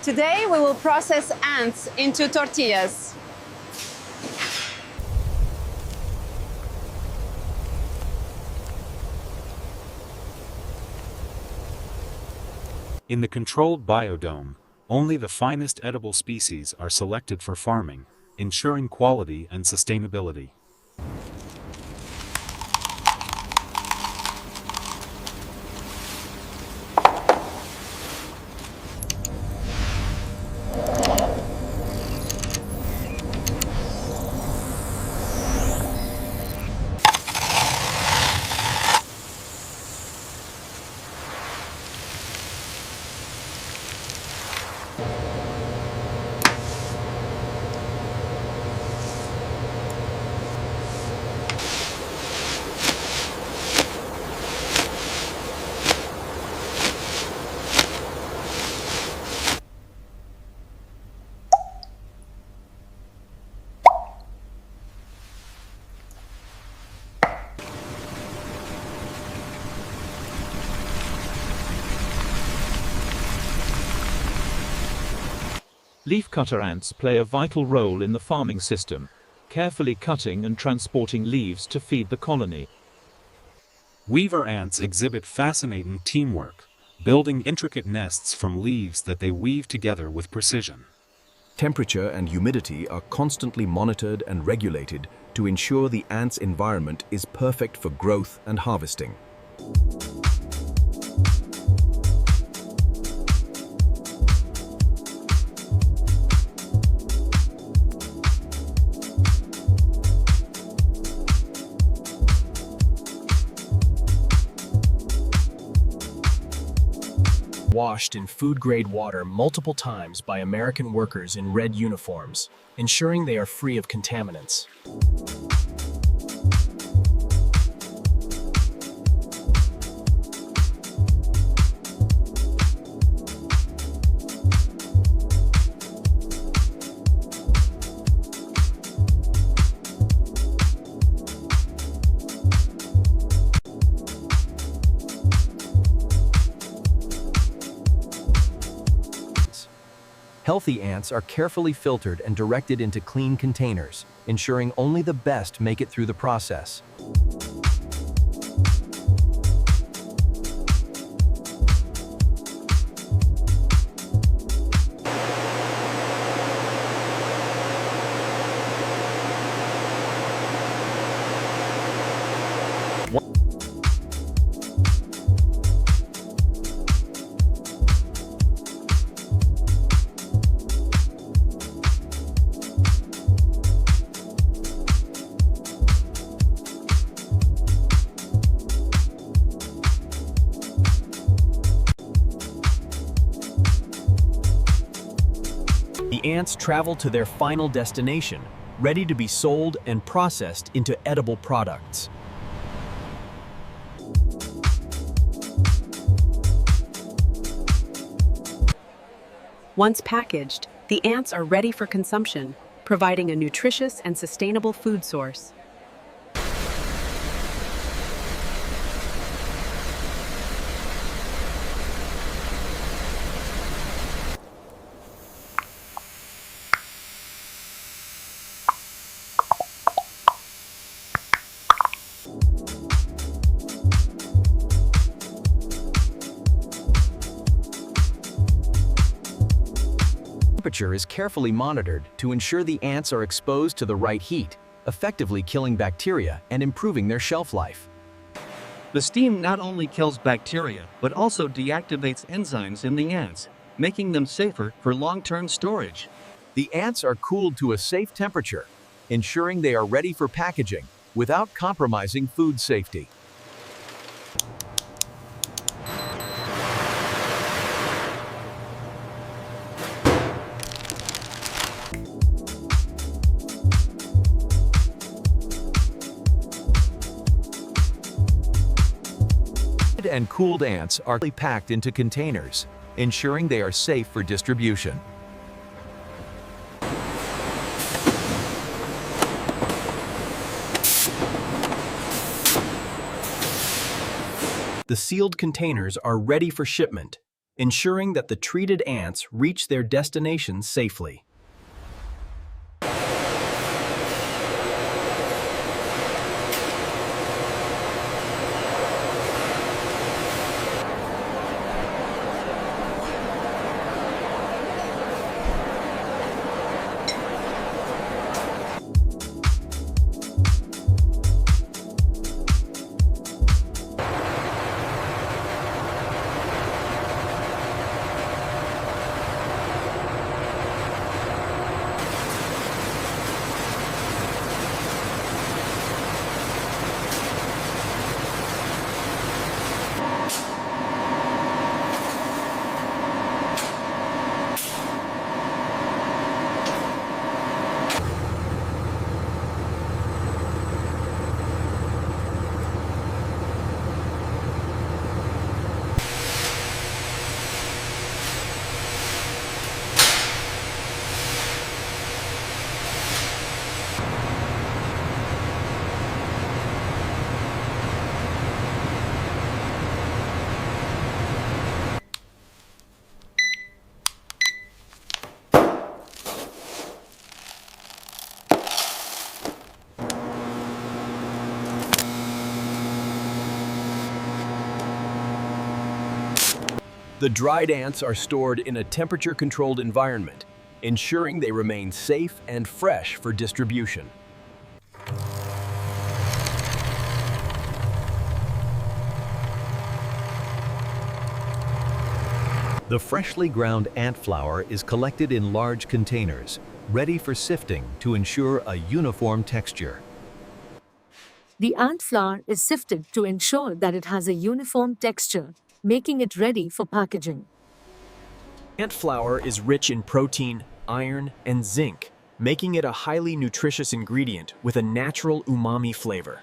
Today we will process ants into tortillas. In the controlled biodome, only the finest edible species are selected for farming, ensuring quality and sustainability. Leafcutter ants play a vital role in the farming system, carefully cutting and transporting leaves to feed the colony. Weaver ants exhibit fascinating teamwork, building intricate nests from leaves that they weave together with precision. Temperature and humidity are constantly monitored and regulated to ensure the ants' environment is perfect for growth and harvesting. Washed in food-grade water multiple times by American workers in red uniforms, ensuring they are free of contaminants. Healthy ants are carefully filtered and directed into clean containers, ensuring only the best make it through the process. The ants travel to their final destination, ready to be sold and processed into edible products. Once packaged, the ants are ready for consumption, providing a nutritious and sustainable food source. Temperature is carefully monitored to ensure the ants are exposed to the right heat, effectively killing bacteria and improving their shelf life. The steam not only kills bacteria, but also deactivates enzymes in the ants, making them safer for long-term storage. The ants are cooled to a safe temperature, ensuring they are ready for packaging without compromising food safety. And cooled ants are packed into containers, ensuring they are safe for distribution. The sealed containers are ready for shipment, ensuring that the treated ants reach their destination safely. The dried ants are stored in a temperature-controlled environment, ensuring they remain safe and fresh for distribution. The freshly ground ant flour is collected in large containers, ready for sifting to ensure a uniform texture. The ant flour is sifted to ensure that it has a uniform texture, making it ready for packaging. Ant flour is rich in protein, iron, and zinc, making it a highly nutritious ingredient with a natural umami flavor.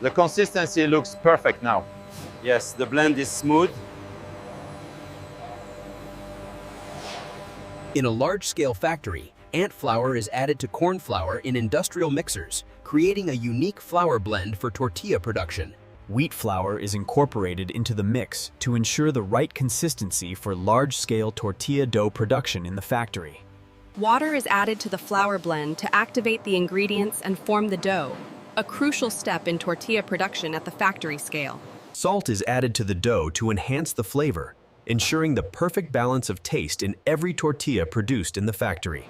The consistency looks perfect now. Yes, the blend is smooth. In a large-scale factory, ant flour is added to corn flour in industrial mixers, creating a unique flour blend for tortilla production. Wheat flour is incorporated into the mix to ensure the right consistency for large-scale tortilla dough production in the factory. Water is added to the flour blend to activate the ingredients and form the dough, a crucial step in tortilla production at the factory scale. Salt is added to the dough to enhance the flavor, ensuring the perfect balance of taste in every tortilla produced in the factory.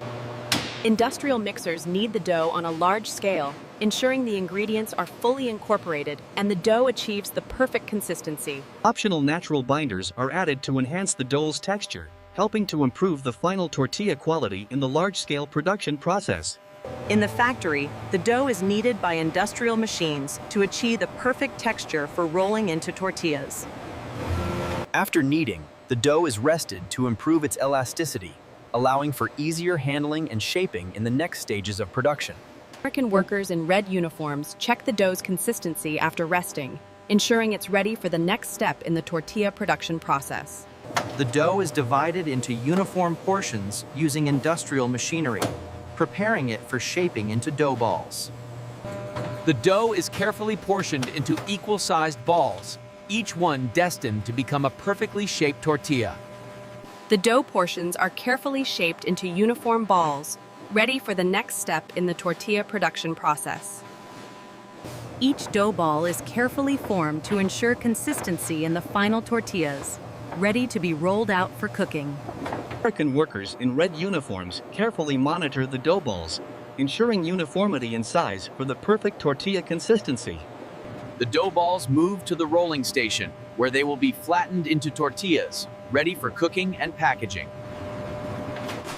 Industrial mixers knead the dough on a large scale, ensuring the ingredients are fully incorporated and the dough achieves the perfect consistency. Optional natural binders are added to enhance the dough's texture, helping to improve the final tortilla quality in the large-scale production process. In the factory, the dough is kneaded by industrial machines to achieve the perfect texture for rolling into tortillas. After kneading, the dough is rested to improve its elasticity, allowing for easier handling and shaping in the next stages of production. American workers in red uniforms check the dough's consistency after resting, ensuring it's ready for the next step in the tortilla production process. The dough is divided into uniform portions using industrial machinery, preparing it for shaping into dough balls. The dough is carefully portioned into equal-sized balls, each one destined to become a perfectly shaped tortilla. The dough portions are carefully shaped into uniform balls, ready for the next step in the tortilla production process. Each dough ball is carefully formed to ensure consistency in the final tortillas, ready to be rolled out for cooking. American workers in red uniforms carefully monitor the dough balls, ensuring uniformity in size for the perfect tortilla consistency. The dough balls move to the rolling station, where they will be flattened into tortillas, ready for cooking and packaging.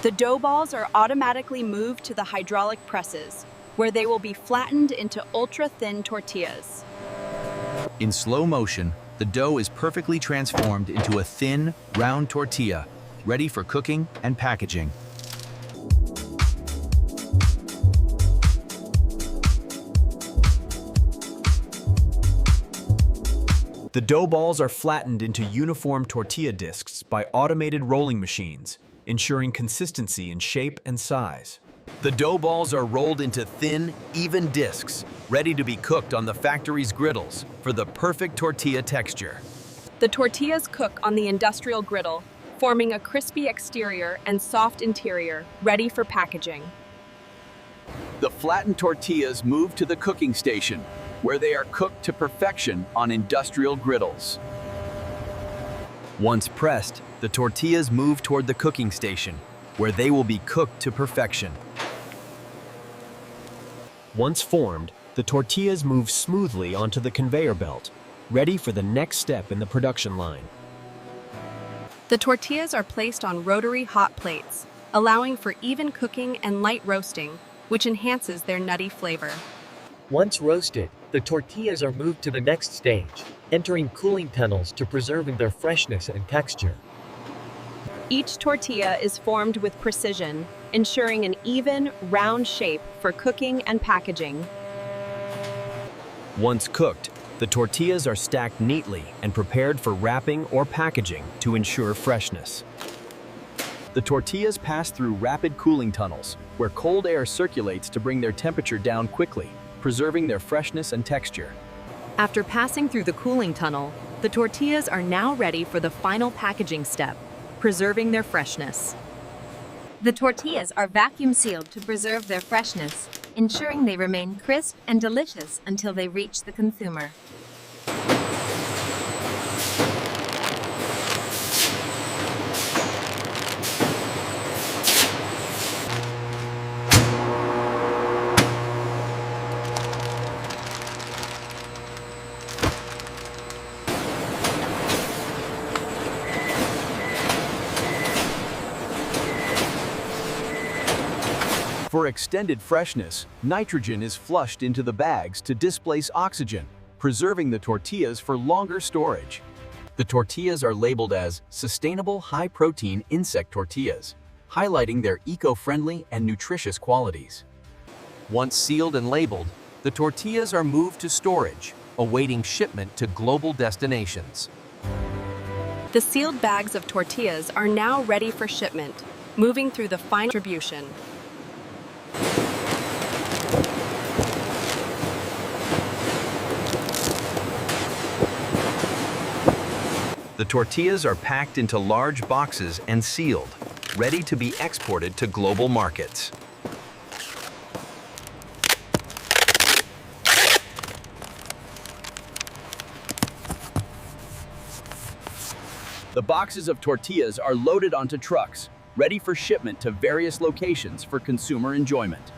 The dough balls are automatically moved to the hydraulic presses, where they will be flattened into ultra-thin tortillas. In slow motion, the dough is perfectly transformed into a thin, round tortilla, ready for cooking and packaging. The dough balls are flattened into uniform tortilla discs by automated rolling machines, ensuring consistency in shape and size. The dough balls are rolled into thin, even discs, ready to be cooked on the factory's griddles for the perfect tortilla texture. The tortillas cook on the industrial griddle, forming a crispy exterior and soft interior, ready for packaging. The flattened tortillas move to the cooking station, where they are cooked to perfection on industrial griddles. Once pressed, the tortillas move toward the cooking station, where they will be cooked to perfection. Once formed, the tortillas move smoothly onto the conveyor belt, ready for the next step in the production line. The tortillas are placed on rotary hot plates, allowing for even cooking and light roasting, which enhances their nutty flavor. Once roasted, the tortillas are moved to the next stage, entering cooling tunnels to preserve their freshness and texture. Each tortilla is formed with precision, ensuring an even, round shape for cooking and packaging. Once cooked, the tortillas are stacked neatly and prepared for wrapping or packaging to ensure freshness. The tortillas pass through rapid cooling tunnels, where cold air circulates to bring their temperature down quickly, preserving their freshness and texture. After passing through the cooling tunnel, the tortillas are now ready for the final packaging step, preserving their freshness. The tortillas are vacuum sealed to preserve their freshness, ensuring they remain crisp and delicious until they reach the consumer. For extended freshness, nitrogen is flushed into the bags to displace oxygen, preserving the tortillas for longer storage. The tortillas are labeled as sustainable high-protein insect tortillas, highlighting their eco-friendly and nutritious qualities. Once sealed and labeled, the tortillas are moved to storage, awaiting shipment to global destinations. The sealed bags of tortillas are now ready for shipment, moving through the final distribution. The tortillas are packed into large boxes and sealed, ready to be exported to global markets. The boxes of tortillas are loaded onto trucks, ready for shipment to various locations for consumer enjoyment.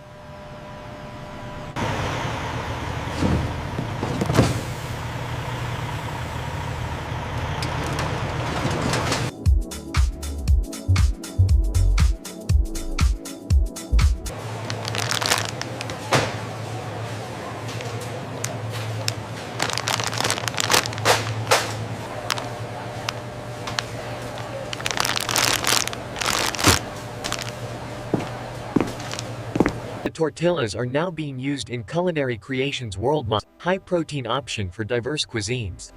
Tortillas are now being used in culinary creations worldwide, high-protein option for diverse cuisines.